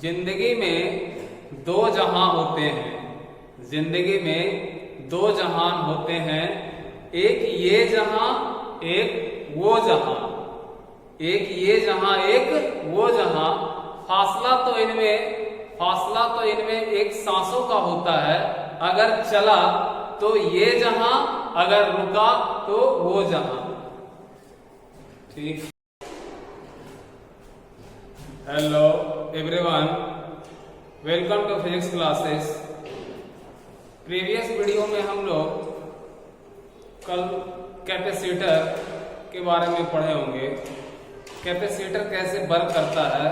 जिंदगी में दो जहां होते हैं, जिंदगी में दो जहान होते हैं, एक ये जहां एक वो जहां, एक ये जहां एक वो जहां। फासला तो इनमें एक सांसों का होता है। अगर चला तो ये जहां, अगर रुका तो वो जहां। ठीक। Hello everyone, welcome to physics classes. Previous video में हम लोग कल कैपेसिटर के बारे में पढ़े होंगे। कैपेसिटर कैसे वर्क करता है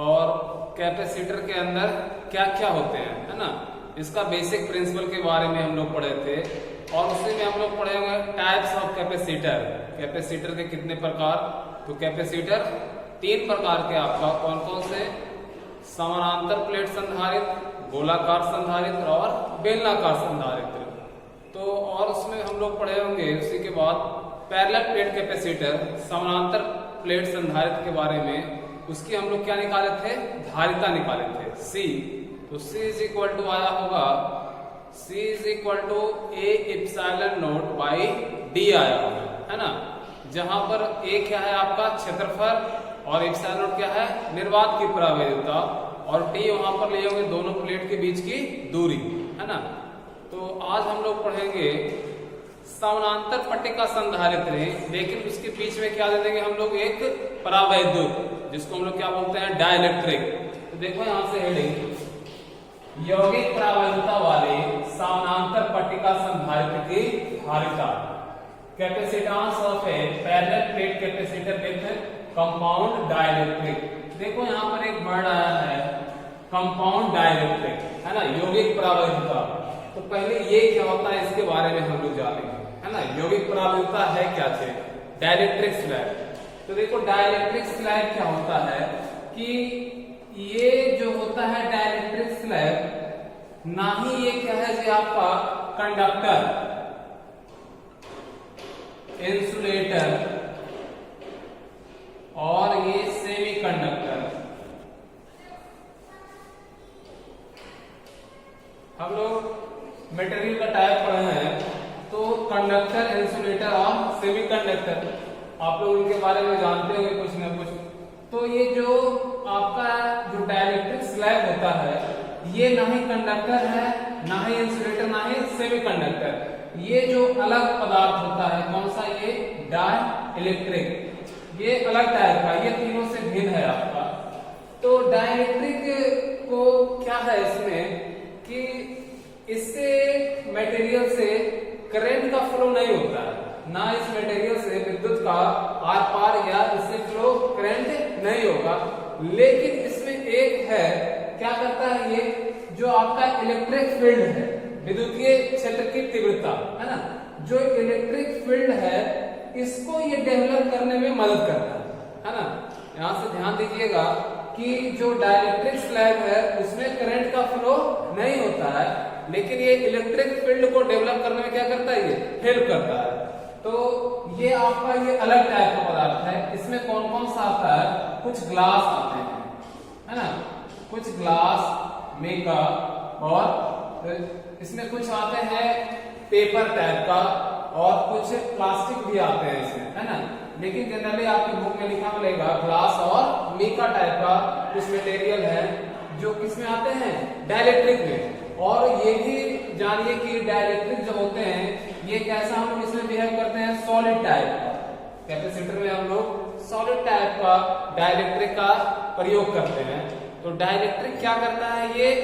और कैपेसिटर के अंदर क्या क्या होते हैं, है ना। इसका बेसिक प्रिंसिपल के बारे में हम लोग पढ़े थे और उसी में हम लोग पढ़े होंगे टाइप्स ऑफ कैपेसिटर। कैपेसिटर के कितने प्रकार, तो कैपेसिटर तीन प्रकार के आपका कौन कौन से, समानांतर प्लेट संधारित्र, गोलाकार संधारित्र और बेलनाकार संधारित्र। तो और उसमें हम लोग पढ़े होंगे उसी के बाद पैरेलल प्लेट कैपेसिटर, समानांतर प्लेट संधारित्र के बारे में। उसकी हम लोग क्या निकाले थे, धारिता निकाले थे C। तो C इज इक्वल टू आया होगा, C is equal to A epsilon naught by D आया होगा, है ना। जहां पर A क्या है आपका क्षेत्रफल और एप्सिलॉन नॉट क्या है निर्वात की प्रवेगता, और T वहां पर ले होंगे दोनों प्लेट के बीच की दूरी, है ना। तो आज हम लोग पढ़ेंगे समानांतर पट्टिका संधारित्र, लेकिन उसके बीच में क्या दे देंगे हम लोग, एक परावैद्युत, जिसको हम लोग क्या बोलते हैं, डाइलेक्ट्रिक। तो देखो यहां से हेडिंग, यौगिक परावैद्युता वाले समानांतर पट्टिका संधारित्र की धारिता, capacitance of A parallel plate capacitor with compound dielectric. देखो यहां पर एक वर्ड आया है कंपाउंड डाइलेक्ट्रिक, है ना, यौगिक परावैद्युता। तो पहले ये क्या होता है इसके बारे में हम लोग जानेंगे, है ना। यौगिक परावैद्युता है क्या थे, डाइलेक्ट्रिक स्लैब। तो देखो डाइलेक्ट्रिक स्लैब क्या होता है कि ये जो होता है डाइलेक्ट्रिक स्लैब, ना ही ये क्या है जो आपका कंडक्टर, इंसुलेटर और ये सेमी कंडक्टर। हम लोग मटेरियल का टाइप पढ़े हैं, तो कंडक्टर, इंसुलेटर और सेमी कंडक्टर आप लोग उनके बारे में जानते होंगे कुछ ना कुछ। तो ये जो आपका जो डाइलेक्ट्रिक स्लैब होता है, ये ना ही कंडक्टर है, ना ही इंसुलेटर, ना ही सेमी कंडक्टर। ये जो अलग पदार्थ होता है कौन सा, ये डाइलेक्ट्रिक, ये अलग टाइप का, ये तीनों से भिन्न है आपका। तो डाइलेक्ट्रिक को क्या है इसमें कि इससे मटेरियल से करंट का फ्लो नहीं होता है, ना इस मटेरियल से विद्युत का आर पार या इससे फ्लो करंट नहीं होगा। लेकिन इसमें एक है, क्या करता है ये, जो आपका इलेक्ट्रिक फील्ड है, विद्युतीय क्षेत्र की तीव्रता, है ना, जो इलेक्ट्रिक फील्ड है इसको ये डेवलप करने में मदद करता है ना। यहां से ध्यान दीजिएगा कि जो डाइलेक्ट्रिक स्लैब है उसमें करंट का फ्लो नहीं होता है, लेकिन ये इलेक्ट्रिक फील्ड को डेवलप करने में क्या करता है, ये हेल्प करता है। तो ये आपका ये अलग टाइप का पदार्थ है। इसमें कौन कौन सा आता है, कुछ ग्लास आते हैं, है ना, कुछ ग्लास मेका, और इसमें कुछ आते हैं पेपर टाइप का, और कुछ प्लास्टिक भी आते हैं इसमें, है ना। लेकिन जनरली आपकी बुक में लिखा मिलेगा ग्लास और मीका टाइप का कुछ मटेरियल है जो किसमें आते हैं, डाइलेक्ट्रिक में। और ये भी जानिए कि डाइलेक्ट्रिक जो होते हैं ये कैसा हम लोग इसमें बिहेव करते हैं, सॉलिड टाइप का। कैपेसिटर में हम लोग सॉलिड टाइप का डाइलेक्ट्रिक का प्रयोग करते हैं। तो डाइलेक्ट्रिक क्या करता है, ये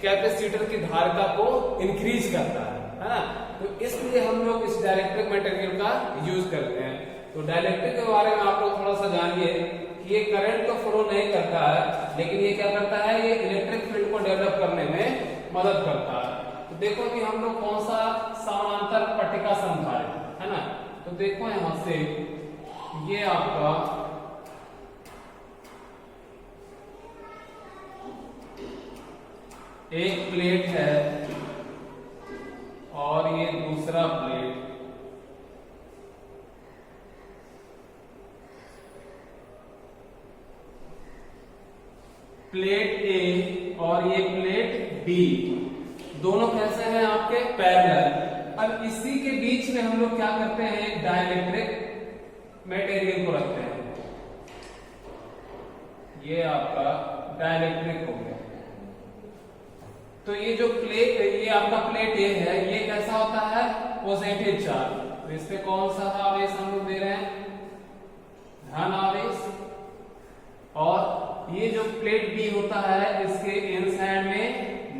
कैपेसिटर की धारिता को इंक्रीज करता है ना। तो इसलिए हम लोग इस डाइलेक्ट्रिक मटेरियल का यूज करते हैं। तो डाइलेक्ट्रिक के बारे में आप लोग थोड़ा सा जानिए कि ये करंट को फ्लो नहीं करता है, लेकिन ये क्या करता है, ये इलेक्ट्रिक फील्ड को डेवलप करने में मदद करता है। तो देखो कि हम लोग कौन सा समानांतर पट्टिका संधारित्र, है ना। तो देखो यहां से ये आपका एक प्लेट है और ये दूसरा प्लेट, प्लेट ए और ये प्लेट बी दोनों कैसे हैं आपके पैरेलल। अब इसी के बीच में हम लोग क्या करते हैं, एक डाइलेक्ट्रिक मटेरियल को रखते हैं। ये आपका डाइलेक्ट्रिक हो गया। तो ये जो प्लेट, ये आपका प्लेट ए है, ये कैसा होता है, पॉजिटिव चार्ज। तो इस पे कौन सा आवेश हम लोग दे रहे हैं, धन आवेश। और ये जो प्लेट बी होता है, इसके इनसाइड में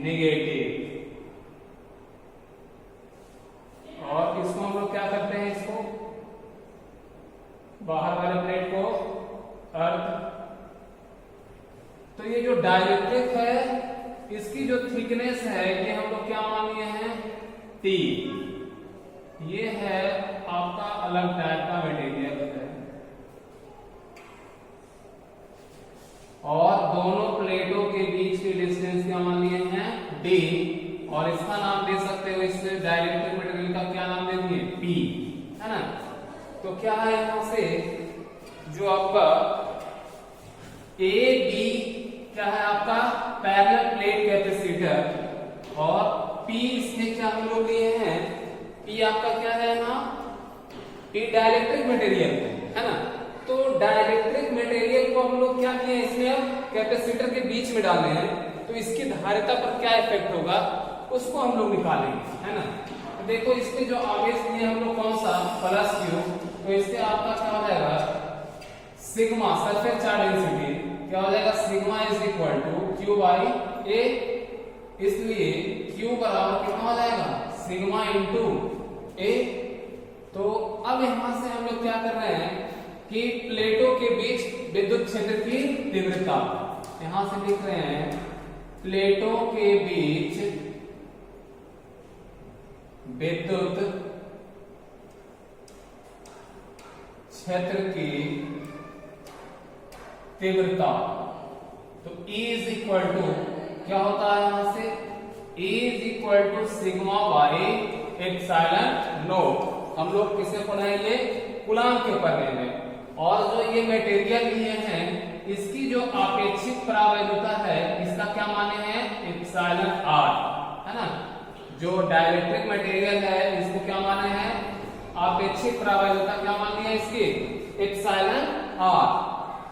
नेगेटिव। और इसको हम लोग क्या करते हैं, इसको बाहर वाले प्लेट को अर्थ। तो ये जो डाइलेक्ट्रिक है, इसकी जो थिकनेस है, ये हम लोग क्या मान लिए हैं, T। ये है आपका अलग टाइप का मटेरियल है। और दोनों प्लेटों के बीच की डिस्टेंस क्या मान लिए हैं, D। और इसका नाम दे सकते हो, इस डाइलेक्ट्रिक मटेरियल का क्या नाम देंगे, P, है ना। तो क्या है यहां से जो आपका ए बी क्या है, आपका पैरेलल प्लेट कैपेसिटर। और P इसमें क्या हम लोग लिए हैं, P आपका क्या है ना, P डाइलेक्ट्रिक मटेरियल है ना। तो डाइलेक्ट्रिक मटेरियल को हम लोग क्या किए, इसमें अब कैपेसिटर के बीच में डाले हैं। तो इसकी धारिता पर क्या इफेक्ट होगा, उसको हम लोग निकालेंगे, है ना। तो देखो इसके जो आवेश दिए हम लोग कौन सा, प्लस क्यू। तो इससे आपका क्या हो जाएगा, सिग्मा सरफेस चार्ज डेंसिटी क्या हो जाएगा, sigma is equal to Q by A. इसलिए क्यू बराबर कितना हो जाएगा, सिग्मा इंटू ए। तो अब यहां से हम लोग क्या कर रहे हैं कि प्लेटों के बीच विद्युत क्षेत्र की तीव्रता, यहां से लिख रहे हैं प्लेटों के बीच विद्युत क्षेत्र की तीव्रता। तो E इज इक्वल टू क्या होता है, यहां से E is equal to sigma by epsilon naught. हम लोग किसे पढ़ाएंगे, कूलाम के पढ़ने में। और जो ये मटेरियल लिए हैं, इसकी जो आपेक्षिक परावैद्युता है, इसका क्या माने हैं, एप्सिलॉन आर, है ना। जो डाइलेक्ट्रिक मटेरियल है, इसको क्या माने हैं, आपेक्षिक परावैद्युता क्या मान लिया इसकी, एप्सिलॉन आर।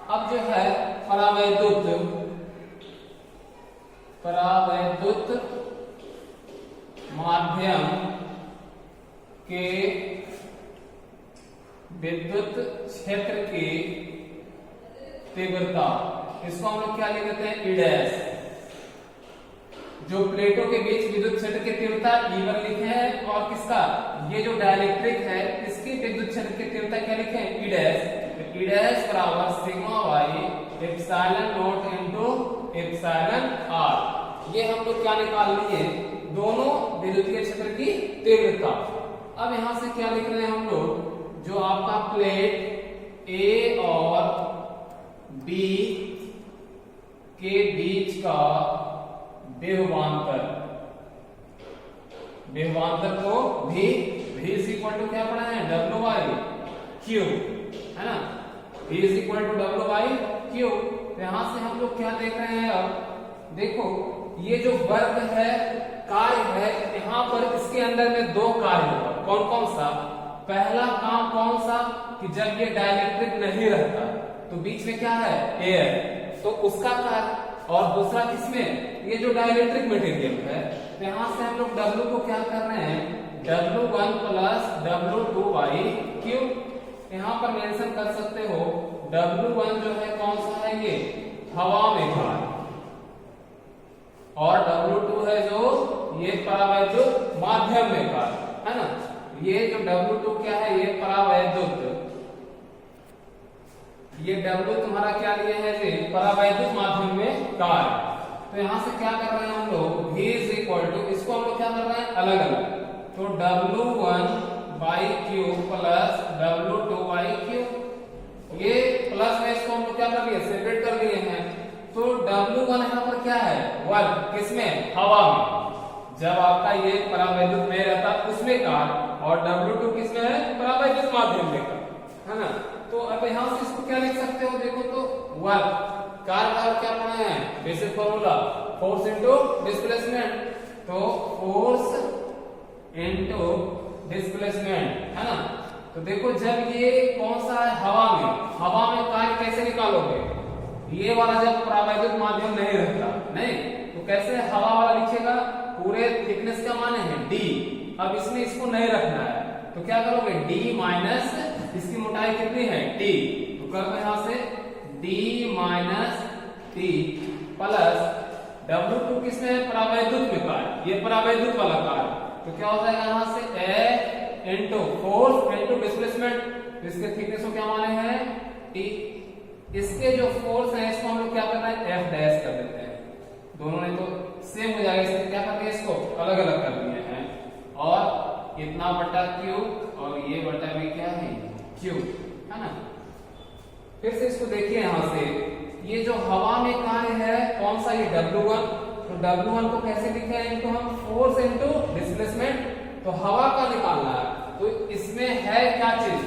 अब जो है परावैद्युत माध्यम के विद्युत क्षेत्र की तीव्रता, इसको हम लोग क्या लिख देते हैं, ई डैश। जो प्लेटों के बीच विद्युत क्षेत्र की तीव्रता E1 लिखे हैं, और किसका, ये जो डाइलेक्ट्रिक है, इसकी विद्युत क्षेत्र की तीव्रता क्या लिखे हैं, ई डैश। ई डैश बराबर sigma by epsilon naught into epsilon R. ये हम लोग क्या निकाल लिए, दोनों विद्युतीय क्षेत्र की तीव्रता। अब यहां से क्या लिख रहे हैं हम लोग, जो आपका प्लेट ए और बी के बीच का विभवांतर को भी इज इक्वल टू क्या पढ़ा है, डब्ल्यू बाई क्यू, है ना। V is equal to W by Q. यहां से हम लोग क्या देख रहे हैं, अब देखो ये जो वर्ग है, कार्य है, यहाँ पर इसके अंदर में दो कार्य होगा। कौन कौन सा, पहला काम कौन सा, कि जब ये डाइलेक्ट्रिक नहीं रहता तो बीच में क्या है, एयर, तो उसका कार्य। और दूसरा किसमें, ये जो डाइलेक्ट्रिक मटेरियल है, तो यहां से हम लोग W को क्या कर रहे हैं, W1 plus W2 by Q. यहां पर मेंशन कर सकते हो, W1 जो है कौन सा है, ये हवा में कार्य, और W2 है जो ये परावैद्युत माध्यम में कार्य, है ना। ये जो W2 क्या है, ये परावैद्युत, ये W तुम्हारा क्या लिए है, ये परावैद्युत माध्यम में कार्य। तो यहां से क्या कर रहे हैं हम लोग, V इज इक्वल टू, इसको हम लोग क्या कर रहे हैं, अलग अलग। तो W1 by Q plus W2 by Q, ये प्लस में इसको हम लोग क्या कर लिए, सेपरेट कर लिए हैं। तो W1 यहाँ पर क्या है, वर्ग, किसमें, हवा में, जब आपका ये परावैद्युत में रहता उसमें कार्य, और W2 किसमें है, परावैद्युत माध्यम में कार्य, है ना। तो अब यहां से इसको क्या लिख सकते हो, देखो तो वर्ग, कार्य बराबर क्या पढ़े हैं, basic formula force into displacement. तो फोर्स इनटू डिस्प्लेसमेंट है ना। तो देखो जब ये कौन सा है, हवा में कार्य कैसे निकालोगे, ये वाला जब परावैद्युत माध्यम नहीं रहता, नहीं तो कैसे हवा वाला लिखेगा, पूरे थिकनेस का मान है d। अब इसमें इसको नहीं रखना है तो क्या करोगे, d माइनस इसकी मोटाई कितनी है t, तो कर दो यहां से d minus t plus W2 किसमें है, परावैद्युत में कार्य, ये परावैद्युत वाला कार्य, तो क्या हो जाएगा यहां से F into force into displacement. तो इसके थिकनेस को क्या माने हैं t, इसके जो फोर्स है इसको हम लोग क्या करना है F डैश कर देते हैं, दोनों ने तो सेम हो जाएगा, इसलिए क्या कर दिया इसको अलग अलग कर दिए हैं, और इतना बटा Q और ये बटा भी क्या है Q है ना। फिर से इसको देखिए यहां से, ये जो हवा में कार्य है कौन सा, ये W1, तो W1 को कैसे लिखा है, इनको हम फोर्स इनटू डिस्प्लेसमेंट, तो हवा का निकालना है, तो इसमें है क्या चीज,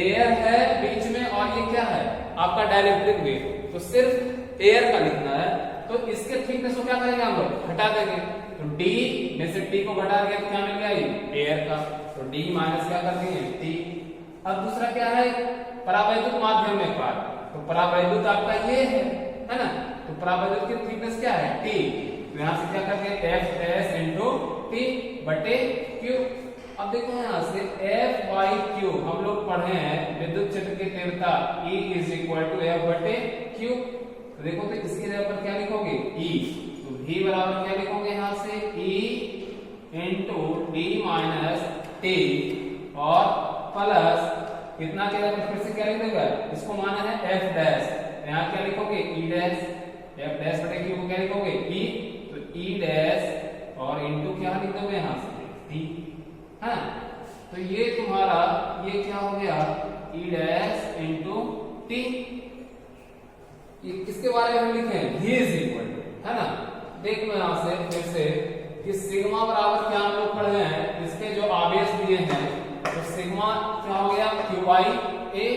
एयर है बीच में, और ये क्या है आपका डाइलेक्ट्रिक वेव, तो सिर्फ एयर का लिखना है। तो इसके थिकनेस को क्या करेंगे हम लोग, हटा देंगे, तो D में से T को घटा दिया तो क्या मिल गया, ये एयर का, तो D माइनस क्या कर दिए T। अब दूसरा क्या है, परावैद्युत माध्यम में कार्य, तो परावैद्युत आपका ये है ना, तो परावैद्युत की थिकनेस क्या है T, तो यहां से क्या कर दिए F डैश इनटू T बटे Q। अब देखो यहां से F बाई Q हम लोग पढ़े हैं विद्युत क्षेत्र की तीव्रता E is equal to F बटे Q। तो देखो तो इसकी जगह पर क्या लिखोगे E, तो V बराबर क्या लिखोगे यहां से E into D minus T और प्लस कितना क्या है, फिर से क्या लिख देगा, इसको माना है F डैश, यहां क्या लिखोगे E डैश, F डैश बटे Q को क्या लिखोगे E, तो E डैश और इनटू क्या लिख दोगे यहां से T है। तो ये तुम्हारा ये क्या हो गया E डैश इनटू T। ये किसके बारे में हम लिखे हैं, V इज इक्वल टू है ना। देख लो यहां से फिर से कि सिग्मा बराबर क्या हम लोग पढ़े हैं, इसके जो आवेश दिए हैं, तो सिग्मा क्या हो गया Q by A,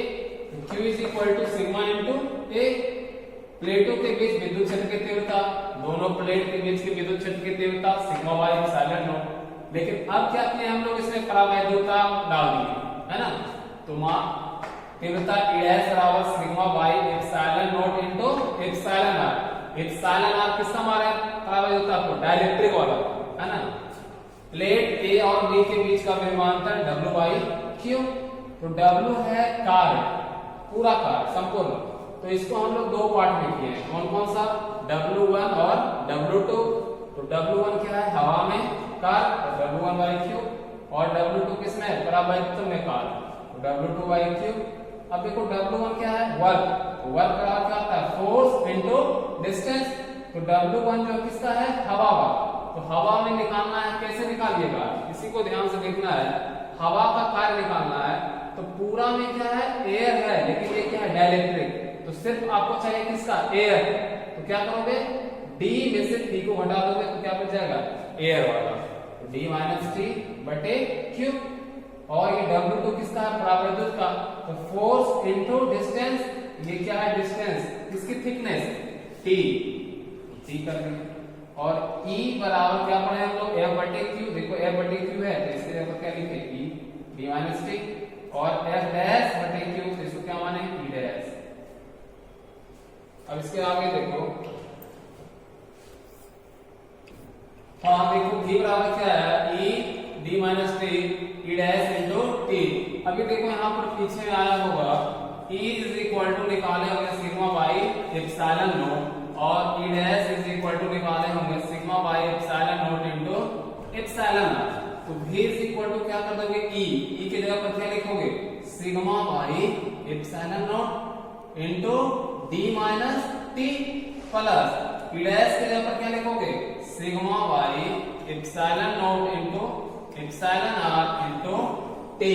Q is equal to sigma into A। प्लेटों के बीच विद्युत क्षेत्र की तीव्रता, दोनों प्लेट के बीच की विद्युत क्षेत्र की तीव्रता सिग्मा बाई एप्सिलॉन नॉट। लेकिन अब क्या किए हम लोग, इसमें परावैद्युता डाल दिए है ना, तो तीव्रता E डैश बराबर sigma by epsilon naught into epsilon r। Epsilon r किसका माना है, परावैद्युता को, डाइलेक्ट्रिक वाला है ना। प्लेट A और B के बीच का विभवांतर W बाई Q, तो W है कार्य, पूरा कार्य संपूर्ण, तो इसको हम लोग दो पार्ट में किए हैं, कौन कौन सा, W1 और W2। तो W1 क्या है हवा में कार्य, और W1 बाई Q, और W2 किसमें है, परावैद्युत में कार्य, तो W2 बाई Q। अब देखो W1 क्या है, वर्क, तो वर्क बराबर क्या होता है, फोर्स इनटू डिस्टेंस, तो W1 जो किसका है, हवा वाला, तो हवा में निकालना है, कैसे निकालिएगा, इसी को ध्यान से देखना है, हवा का कार्य निकालना है, तो पूरा में क्या है एयर है, लेकिन ये क्या है डाइलेक्ट्रिक, तो सिर्फ आपको चाहिए किसका, एयर, तो क्या करोगे D में से T को हटा दोगे तो क्या बच जाएगा, एयर वाला, तो D माइनस T बटे Q, और ये W2 किसका है, परावैद्युत का, तो फोर्स इनटू डिस्टेंस, ये क्या है डिस्टेंस, इसकी थिकनेस T, T कर देंगे, और E बराबर क्या पढ़े हम लोग F बटे Q, देखो F बटे Q है तो इसके जगह क्या लिखे E D माइनस T, और F डैश बटे Q, तो इसको क्या माने E डैश। अब इसके आगे देखो, हाँ देखो V बराबर क्या है E D minus T E dash into T। अभी देखो यहाँ पर पीछे में आया होगा E इज इक्वल टू निकाले होंगे सिग्मा बाई एप्सिलॉन नॉट, और E dash is equal to निकाले होंगे sigma by epsilon naught into epsilon r। तो V इज इक्वल टू क्या कर दोगे E, E की जगह पर क्या लिखोगे sigma by epsilon naught into D minus T plus E dash की जगह पर क्या लिखोगे sigma by epsilon naught into epsilon r into T।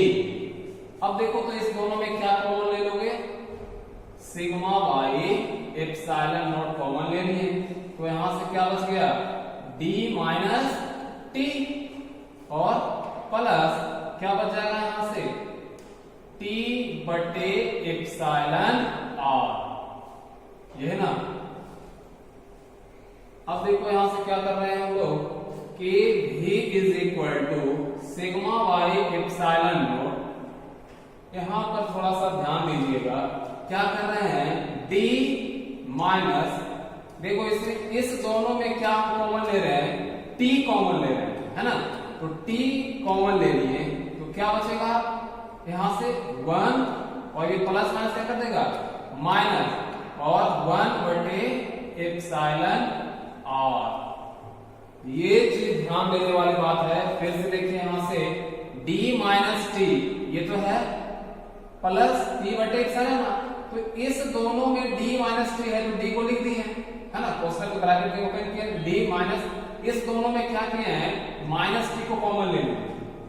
अब देखो तो इस दोनों में क्या कॉमन ले लोगे, sigma by epsilon not common ले लिए, तो यहां से क्या बच गया D माइनस T, और प्लस क्या बच जाएगा यहां से T बटे एप्सिलॉन r, ये है ना, अब देखो यहां से क्या कर रहे हैं हम लोग कि V is equal to sigma by epsilon naught. यहां पर थोड़ा सा ध्यान दीजिएगा, क्या कर रहे हैं D माइनस, देखो इसमें इस दोनों में क्या कॉमन ले रहे हैं, T कॉमन ले रहे हैं, है ना। तो T कॉमन ले लिए तो क्या बचेगा यहां से 1 और ये प्लस माइनस क्या कर देगा माइनस और 1/एप्सिलॉन r। ये चीज ध्यान देने वाली बात है। फिर से देखिए यहां से d माइनस टी, ये तो है प्लस t/एप्सिलॉन r, तो इस दोनों में d माइनस टी है तो d को लिख दिए, है ना, क्वेश्चन के ब्रैकेट के ओपन किया, d माइनस, इस दोनों में क्या किए हैं माइनस टी को कॉमन ले लो,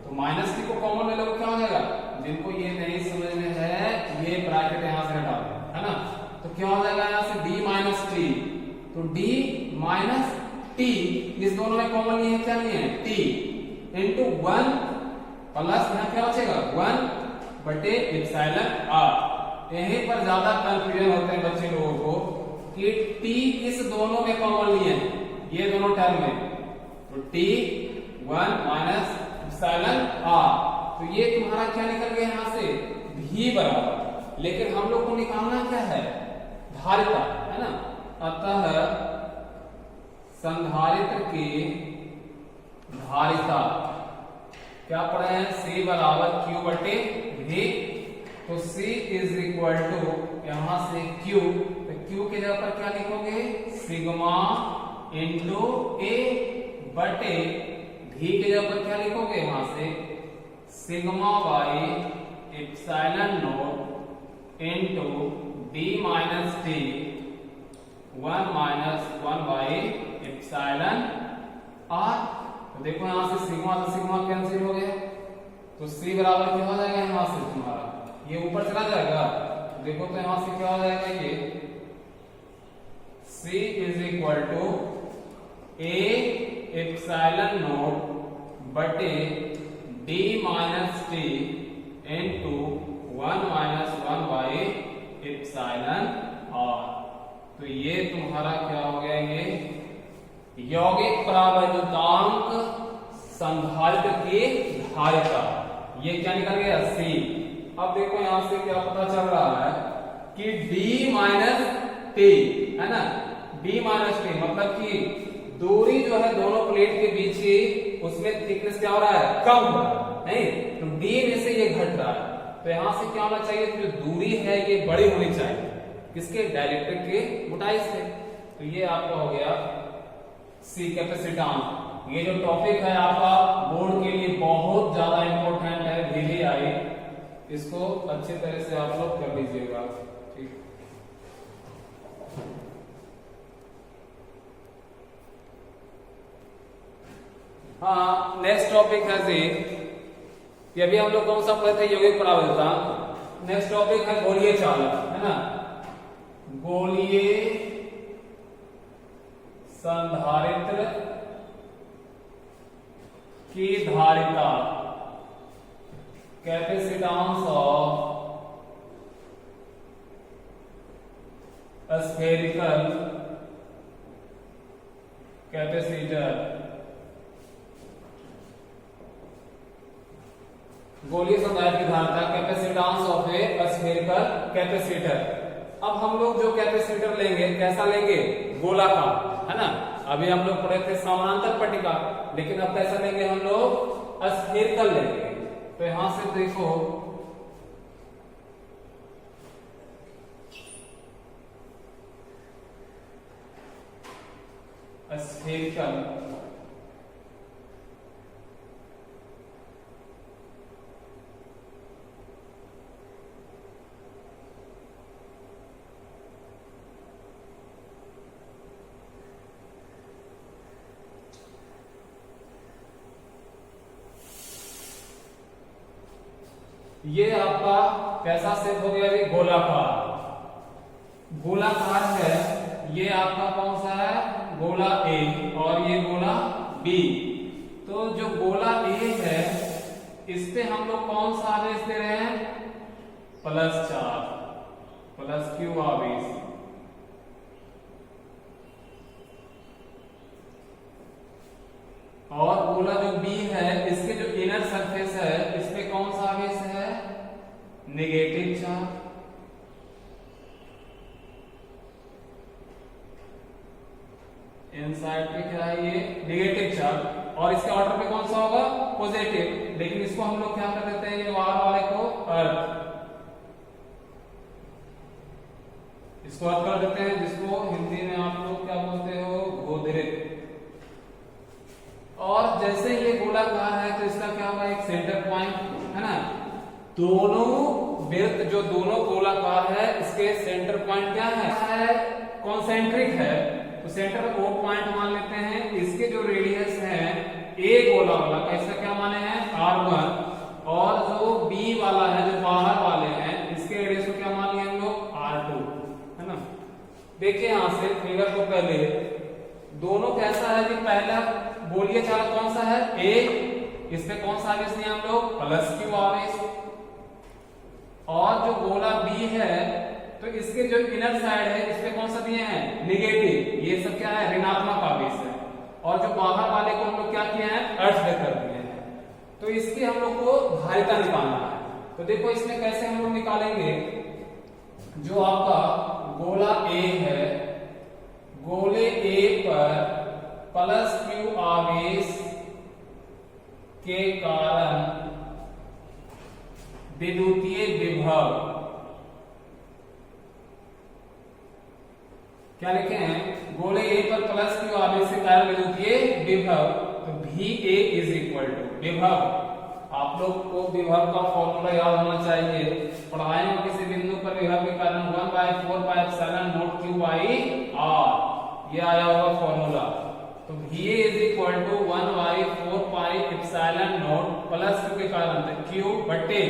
तो माइनस टी को कॉमन ले लो क्या हो जाएगा, जिनको ये नहीं समझ में है ये ब्रैकेट यहां से हटा दो, है ना। तो क्या हो जाएगा यहां से d माइनस टी, तो d माइनस टी इस दोनों में कॉमन लिए क्या लिए है t इंटू 1 प्लस यहां क्या बचेगा 1/एप्सिलॉन r। यहीं पर ज्यादा कंफ्यूजन होते हैं बच्चे लोगों को कि t इस दोनों में कॉमन लिए ये दोनों टर्म में, तो t 1 माइनस एप्सिलॉन r, तो ये तुम्हारा क्या निकल गया यहां से v बराबर, लेकिन हम लोग को निकालना क्या है धारिता, है ना। अतः संधारित्र की धारिता क्या पढ़े हैं C बराबर Q/V, तो C इज इक्वल टू यहां से Q, तो Q के जगह पर क्या लिखोगे सिग्मा इंटू A बटे V के जगह पर क्या लिखोगे वहां से sigma by epsilon not into D minus T 1 minus 1/एप्सिलॉन r। तो देखो यहां से सिग्मा से सिग्मा कैंसिल हो गया, तो C बराबर क्या हो जाएगा यहां से तुम्हारा ये ऊपर चला जाएगा, देखो तो यहां से क्या हो जाएगा ये C is equal to A epsilon not बटे D minus T into 1 minus 1/एप्सिलॉन r। तो ये तुम्हारा क्या हो गया ये यौगिक परावैद्युतांक संधारित्र की धारिता, ये क्या निकल गया C। अब देखो यहां से क्या पता चल रहा है कि D माइनस टी, है ना, D माइनस टी मतलब कि दूरी जो है दोनों प्लेट के बीच की उसमें थिकनेस क्या हो रहा है कम हो रहा है, नहीं तो D में से ये घट रहा है, तो यहां से क्या होना चाहिए जो दूरी है ये बड़ी होनी चाहिए किसके डाइलेक्ट्रिक के मोटाई से। तो ये आपका हो गया C कैपेसिटेंस। ये जो टॉपिक है आपका बोर्ड के लिए बहुत ज्यादा इंपॉर्टेंट है, VVI, इसको अच्छे तरह से आप लोग कर लीजिएगा, ठीक। हाँ, नेक्स्ट टॉपिक है जी, ये अभी हम लोग कौन सा पढ़े थे यौगिक परावैद्युतांक। नेक्स्ट टॉपिक है गोलीय चालक, है ना, गोलीय संधारित्र की धारिता, कैपेसिटेंस ऑफ स्फेरिकल कैपेसिटर। गोलीय संधारित्र की धारिता capacitance of A spherical capacitor. अब हम लोग जो कैपेसिटर लेंगे कैसा लेंगे गोलाकार, है ना। अभी हम लोग पढ़े थे समानांतर पट्टिका, लेकिन अब कैसा लेंगे हम लोग स्फेरिकल लेंगे। तो यहां से देखो स्फेरिकल ये आपका कैसा शेप हो गया जी गोलाकार। गोलाकार है ये आपका कौन सा है गोला ए और ये गोला बी। तो जो गोला ए है इस पे हम लोग कौन सा आवेश दे रहे हैं +4 प्लस क्यू आवेश। गोला जो बी है इसके जो इनर सरफेस है इस पे कौन सा आवेश है, नेगेटिव चार्ज। इनसाइड पे क्या है, ये नेगेटिव चार्ज, और इसके आउटर पे कौन सा होगा, पॉजिटिव। लेकिन इसको हम लोग क्या कर देते हैं, ये बाहर वाले को अर्थ, इसको अर्थ कर देते हैं, जिसको हिंदी में आप लोग क्या बोलते हो, गोधरित। और जैसे ये गोलाकार है तो इसका क्या होगा, एक सेंटर पॉइंट है ना। दोनों वृत्त जो दोनों गोलाकार है इसके सेंटर पॉइंट क्या है, कॉन्सेंट्रिक है। तो सेंटर O पॉइंट मान लेते हैं। इसके जो रेडियस है A गोला वाला का, इसका क्या माने हैं, R1, और जो B वाला है जो बाहर वाले हैं इसके रेडियस को क्या मान लिया हम लोग, R2, है ना। देखिए यहां से फिगर को पहले, दोनों कैसा है जी, पहला बोलिए चालक कौन सा है, A, इस पे कौन सा आवेश दिया हम लोग, प्लस Q आवेश। और जो गोला B है तो इसके जो इनर साइड है इस पे कौन सा दिए हैं, नेगेटिव, ये सब क्या है, ऋणात्मक आवेश है। और जो बाहर वाले को हम लोग क्या किए हैं, अर्थ देकर दिए हैं। तो इसकी हम लोग को धारिता निकालना है। तो देखो इसमें कैसे हम लोग निकालेंगे, जो आपका गोला A है, गोले A पर प्लस Q आवेश के कारण विद्युतीय विभव, क्या लिखे हैं, गोले A पर प्लस Q आवेश के कारण विद्युतीय विभव। तो VA इज इक्वल टू विभव, आप लोग को विभव का फॉर्मूला याद होना चाहिए। पढ़ाई में किसी बिंदु पर विभव के कारण 1/4πε0 ये आया हुआ फॉर्मूला। तो VA is equal to 1/4πε0 plus Q के कारण Q बटे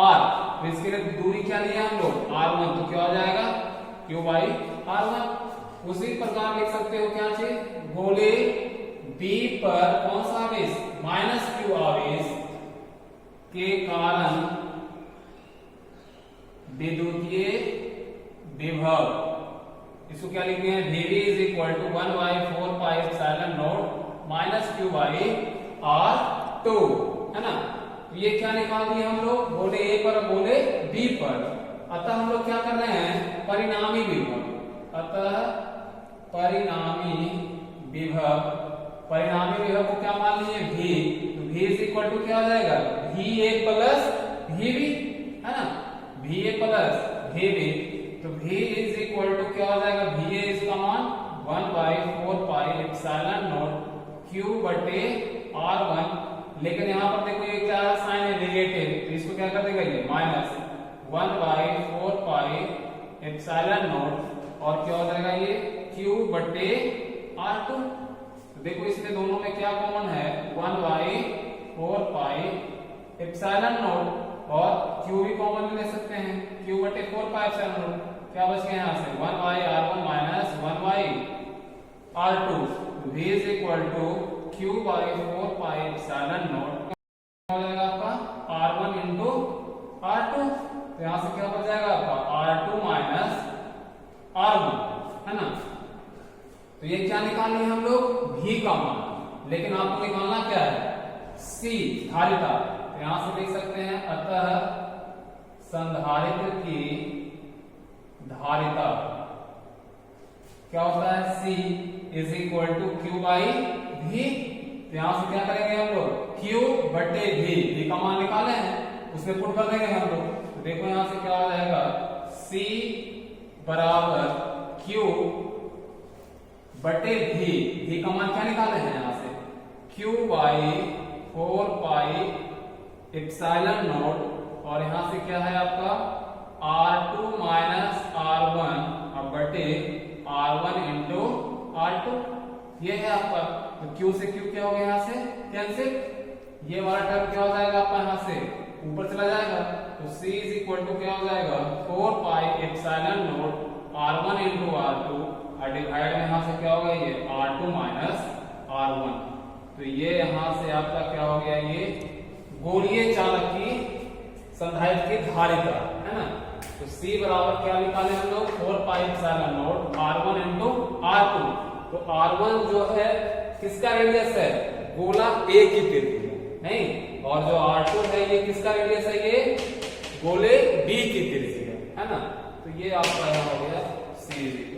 R। तो इसके लिए दूरी क्या लिया हम लोग, R1, तो क्या हो जाएगा, Q/R1। उसी प्रकार लिख सकते हो क्या चीज, गोले B पर कौन सा आवेश, माइनस Q आवेश के कारण विद्युतीय विभव, इसको क्या लिखते हैं, VV is equal to 1/4πε0 minus Q/R2, है ना। तो ये क्या निकाल दिए हम लोग, गोले A पर और गोले B पर। अतः हम लोग क्या कर रहे हैं, परिणामी विभव, अतः परिणामी विभव को क्या मान लीजिए, V। तो V इज इक्वल टू क्या हो जाएगा, VA प्लस VB, है ना, VA प्लस VB। तो V इज इक्वल टू क्या हो जाएगा, VA इसका मान 1/4πε0 Q बटे R1। लेकिन यहाँ पर देखो ये क्या साइन है, नेगेटिव, तो इसको क्या कर देगा, ये माइनस 1/4πε0, और क्या हो जाएगा ये Q बटे R2। तो देखो इसमें दोनों में क्या कॉमन है, 1/4πε0, और Q भी कॉमन ले सकते हैं, Q बटे 4πε0, क्या बच गया यहाँ से, 1/R1 minus 1/R2। V is equal to Q/4πε0 हो जाएगा आपका R1 इंटू R2। तो यहां से क्या बच जाएगा आपका R2 माइनस R1, है ना। तो ये क्या निकालनी है हम लोग, V का मान। लेकिन आपको निकालना क्या है, C, धारिता। तो यहां से देख सकते हैं, अतः संधारित्र की धारिता क्या होता है, C is equal to Q/V। तो यहां से क्या करेंगे हम लोग, Q बटे V का मान निकाले हैं, उसमें पुट कर देंगे हम लोग। तो देखो यहां से क्या हो जाएगा, C बराबर Q बटे V का मान क्या निकाले हैं यहाँ से, Q/4πε0, और यहां से क्या है आपका R2 माइनस R1 अब बटे R1 इंटू R2, ये है आपका। तो Q से Q क्या हो गया, यहाँ से कैंसिल, ये वाला टर्म क्या हो जाएगा आपका, यहाँ से ऊपर चला जाएगा। तो C इज इक्वल टू क्या हो जाएगा, 4πε0 R1 इंटू R2, और डिवाइड में यहाँ से क्या हो गया, ये R2 माइनस R1। तो ये यहाँ से आपका क्या हो गया, ये गोलीय चालक की संधारित्र की धारिता, है ना। तो C बराबर क्या निकाले हम लोग, 4πε0 R1 इंटू R2। तो R1 जो है किसका रेडियस है, गोला ए की त्रिज्या नहीं, और जो R2 है ये किसका रेडियस है, ये गोले बी की त्रिज्या है ना। तो ये आपका यहाँ हो गया C।